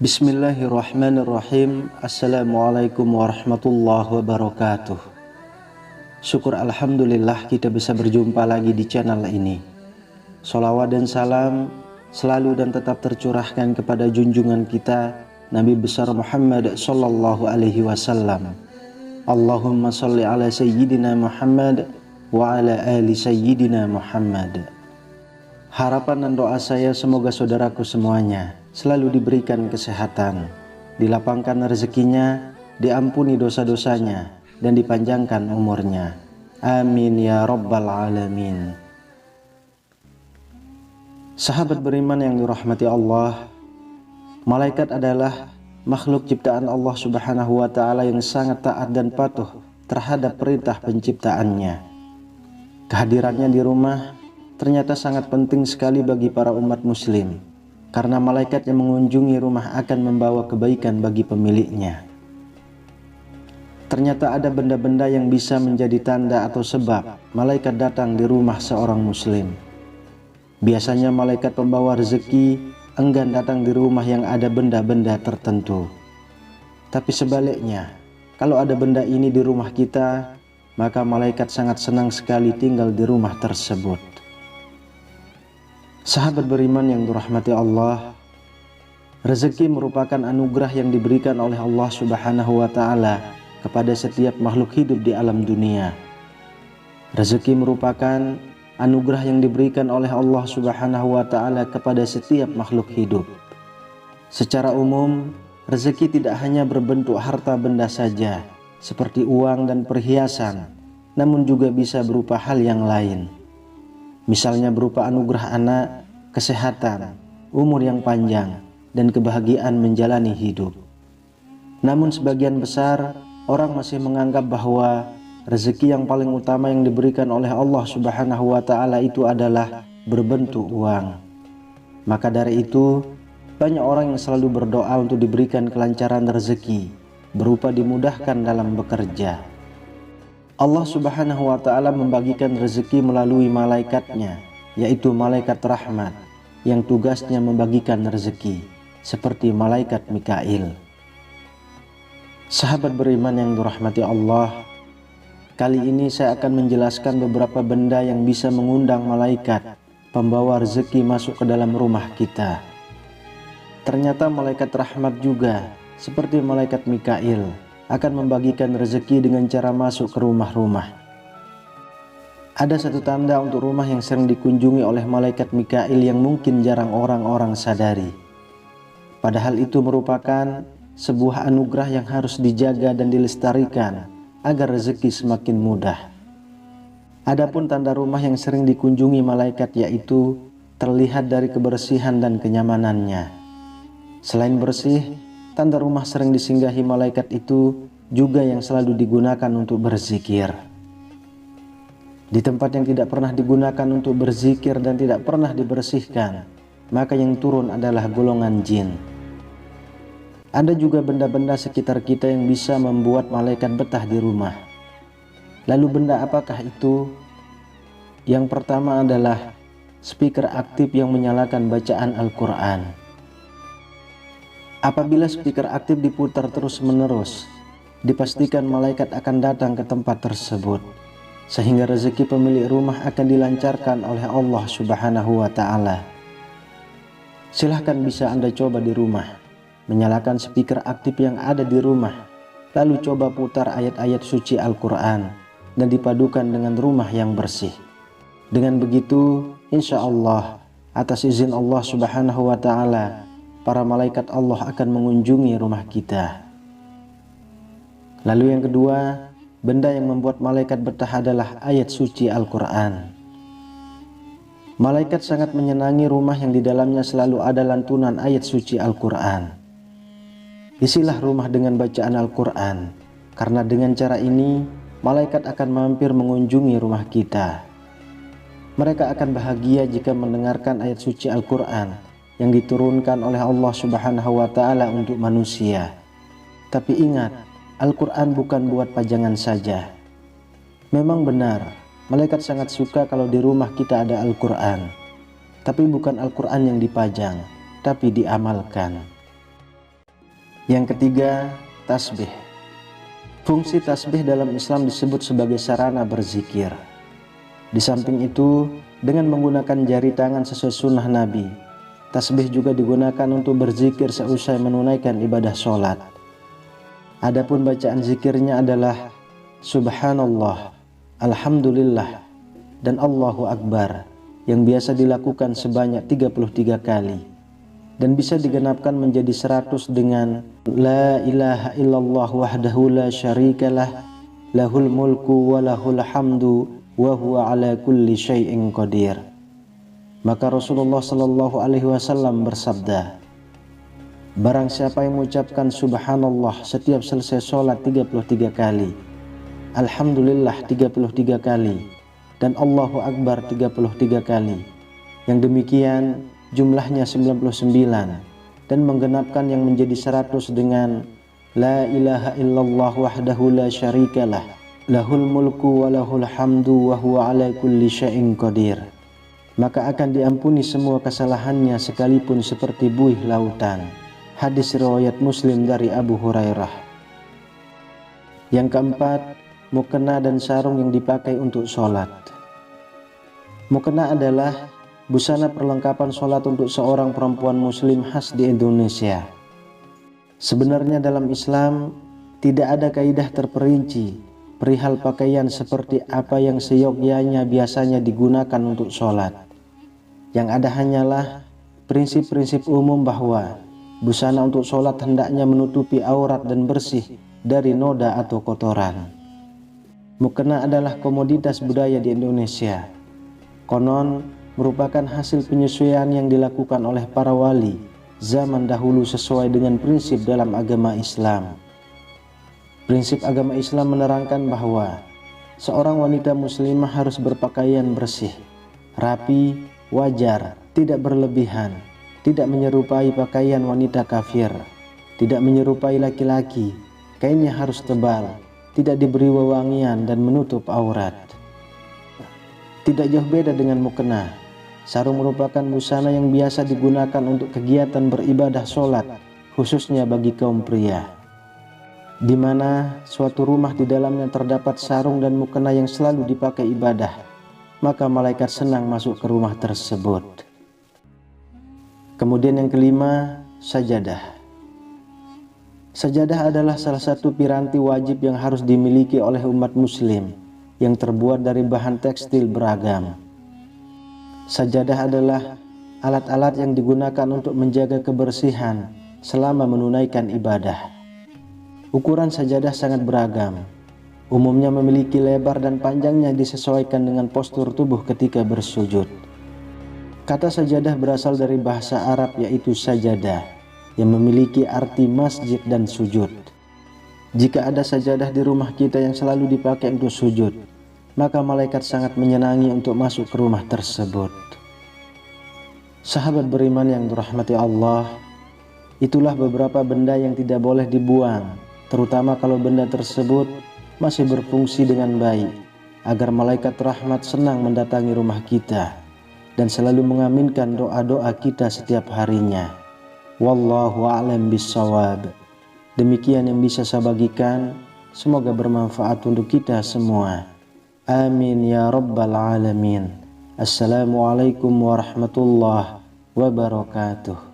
Bismillahirrahmanirrahim. Assalamualaikum warahmatullahi wabarakatuh. Syukur alhamdulillah kita bisa berjumpa lagi di channel ini. Sholawat dan salam selalu dan tetap tercurahkan kepada junjungan kita Nabi besar Muhammad sallallahu alaihi wasallam. Allahumma sholli ala sayyidina Muhammad wa ala ali sayyidina Muhammad. Harapan dan doa saya semoga saudaraku semuanya selalu diberikan kesehatan, dilapangkan rezekinya, diampuni dosa-dosanya, dan dipanjangkan umurnya. Amin ya rabbal alamin. Sahabat beriman yang dirahmati Allah, malaikat adalah makhluk ciptaan Allah subhanahu wa ta'ala yang sangat taat dan patuh terhadap perintah penciptaannya. Kehadirannya di rumah ternyata sangat penting sekali bagi para umat muslim, karena malaikat yang mengunjungi rumah akan membawa kebaikan bagi pemiliknya. Ternyata ada benda-benda yang bisa menjadi tanda atau sebab malaikat datang di rumah seorang muslim. Biasanya malaikat pembawa rezeki enggan datang di rumah yang ada benda-benda tertentu. Tapi sebaliknya, kalau ada benda ini di rumah kita, maka malaikat sangat senang sekali tinggal di rumah tersebut. Sahabat beriman yang dirahmati Allah, rezeki merupakan anugerah yang diberikan oleh Allah subhanahu wa ta'ala kepada setiap makhluk hidup di alam dunia. Rezeki merupakan anugerah yang diberikan oleh Allah subhanahu wa ta'ala kepada setiap makhluk hidup. Secara umum, rezeki tidak hanya berbentuk harta benda saja, seperti uang dan perhiasan, namun juga bisa berupa hal yang lain. Misalnya berupa anugerah anak, kesehatan, umur yang panjang, dan kebahagiaan menjalani hidup. Namun sebagian besar orang masih menganggap bahwa rezeki yang paling utama yang diberikan oleh Allah subhanahu wa ta'ala itu adalah berbentuk uang. Maka dari itu, banyak orang yang selalu berdoa untuk diberikan kelancaran rezeki, berupa dimudahkan dalam bekerja. Allah subhanahu wa ta'ala membagikan rezeki melalui malaikatnya, yaitu malaikat rahmat, yang tugasnya membagikan rezeki, seperti malaikat Mikail. Sahabat beriman yang dirahmati Allah, kali ini saya akan menjelaskan beberapa benda yang bisa mengundang malaikat pembawa rezeki masuk ke dalam rumah kita. Ternyata malaikat rahmat juga, seperti malaikat Mikail, akan membagikan rezeki dengan cara masuk ke rumah-rumah. Ada satu tanda untuk rumah yang sering dikunjungi oleh malaikat Mikail yang mungkin jarang orang-orang sadari. Padahal itu merupakan sebuah anugerah yang harus dijaga dan dilestarikan agar rezeki semakin mudah. Adapun tanda rumah yang sering dikunjungi malaikat yaitu terlihat dari kebersihan dan kenyamanannya. Selain bersih, tanda rumah sering disinggahi malaikat itu juga yang selalu digunakan untuk berzikir. Di tempat yang tidak pernah digunakan untuk berzikir dan tidak pernah dibersihkan, maka yang turun adalah golongan jin. Ada juga benda-benda sekitar kita yang bisa membuat malaikat betah di rumah. Lalu benda apakah itu? Yang pertama adalah speaker aktif yang menyalakan bacaan Al-Quran. Apabila speaker aktif diputar terus-menerus, dipastikan malaikat akan datang ke tempat tersebut, sehingga rezeki pemilik rumah akan dilancarkan oleh Allah subhanahu wa ta'ala. Silahkan bisa Anda coba di rumah, menyalakan speaker aktif yang ada di rumah, lalu coba putar ayat-ayat suci Al-Quran dan dipadukan dengan rumah yang bersih. Dengan begitu, insya Allah, atas izin Allah subhanahu wa ta'ala, para malaikat Allah akan mengunjungi rumah kita. Lalu yang kedua, benda yang membuat malaikat betah adalah ayat suci Al-Quran. Malaikat sangat menyenangi rumah yang di dalamnya selalu ada lantunan ayat suci Al-Quran. Isilah rumah dengan bacaan Al-Quran, karena dengan cara ini, malaikat akan mampir mengunjungi rumah kita. Mereka akan bahagia jika mendengarkan ayat suci Al-Quran yang diturunkan oleh Allah subhanahu wa ta'ala untuk manusia. Tapi ingat, Al-Quran bukan buat pajangan saja. Memang benar, malaikat sangat suka kalau di rumah kita ada Al-Quran. Tapi bukan Al-Quran yang dipajang, tapi diamalkan. Yang ketiga, tasbih. Fungsi tasbih dalam Islam disebut sebagai sarana berzikir. Di samping itu, dengan menggunakan jari tangan sesuai sunnah Nabi, tasbih juga digunakan untuk berzikir seusai menunaikan ibadah sholat. Adapun bacaan zikirnya adalah Subhanallah, Alhamdulillah, dan Allahu Akbar, yang biasa dilakukan sebanyak 33 kali, dan bisa digenapkan menjadi 100 dengan La ilaha illallah wahdahu la syarikalah, lahul mulku wa lahul hamdu wa huwa ala kulli syai'in qadir. Maka Rasulullah sallallahu alaihi wasallam bersabda, barang siapa yang mengucapkan subhanallah setiap selesai sholat 33 kali, Alhamdulillah 33 kali, dan Allahu Akbar 33 kali, yang demikian jumlahnya 99, dan menggenapkan yang menjadi 100 dengan La ilaha illallah wahdahu la syarikalah, lahul mulku wa lahul hamdu wa huwa ala kulli syai'in qadir, maka akan diampuni semua kesalahannya sekalipun seperti buih lautan. Hadis riwayat Muslim dari Abu Hurairah. Yang keempat, mukena dan sarung yang dipakai untuk sholat. Mukena adalah busana perlengkapan sholat untuk seorang perempuan muslim khas di Indonesia. Sebenarnya dalam Islam tidak ada kaidah terperinci perihal pakaian seperti apa yang seyogyanya biasanya digunakan untuk sholat. Yang ada hanyalah prinsip-prinsip umum bahwa busana untuk sholat hendaknya menutupi aurat dan bersih dari noda atau kotoran. Mukena adalah komoditas budaya di Indonesia. Konon merupakan hasil penyesuaian yang dilakukan oleh para wali zaman dahulu sesuai dengan prinsip dalam agama Islam. Prinsip agama Islam menerangkan bahwa seorang wanita muslimah harus berpakaian bersih, rapi, wajar, tidak berlebihan, tidak menyerupai pakaian wanita kafir, tidak menyerupai laki-laki, kainnya harus tebal, tidak diberi wewangian dan menutup aurat. Tidak jauh beda dengan mukena. Sarung merupakan busana yang biasa digunakan untuk kegiatan beribadah sholat, khususnya bagi kaum pria, di mana suatu rumah di dalamnya terdapat sarung dan mukena yang selalu dipakai ibadah, maka malaikat senang masuk ke rumah tersebut. Kemudian yang kelima, sajadah. Sajadah adalah salah satu piranti wajib yang harus dimiliki oleh umat muslim, yang terbuat dari bahan tekstil beragam. Sajadah adalah alat-alat yang digunakan untuk menjaga kebersihan selama menunaikan ibadah. Ukuran sajadah sangat beragam. Umumnya memiliki lebar dan panjangnya disesuaikan dengan postur tubuh ketika bersujud. Kata sajadah berasal dari bahasa Arab yaitu sajadah, yang memiliki arti masjid dan sujud. Jika ada sajadah di rumah kita yang selalu dipakai untuk sujud, maka malaikat sangat menyenangi untuk masuk ke rumah tersebut. Sahabat beriman yang dirahmati Allah, itulah beberapa benda yang tidak boleh dibuang, terutama kalau benda tersebut masih berfungsi dengan baik, agar malaikat rahmat senang mendatangi rumah kita dan selalu mengaminkan doa-doa kita setiap harinya. Wallahu a'lam bissawab. Demikian yang bisa saya bagikan, semoga bermanfaat untuk kita semua. Amin ya rabbal alamin. Assalamualaikum warahmatullahi wabarakatuh.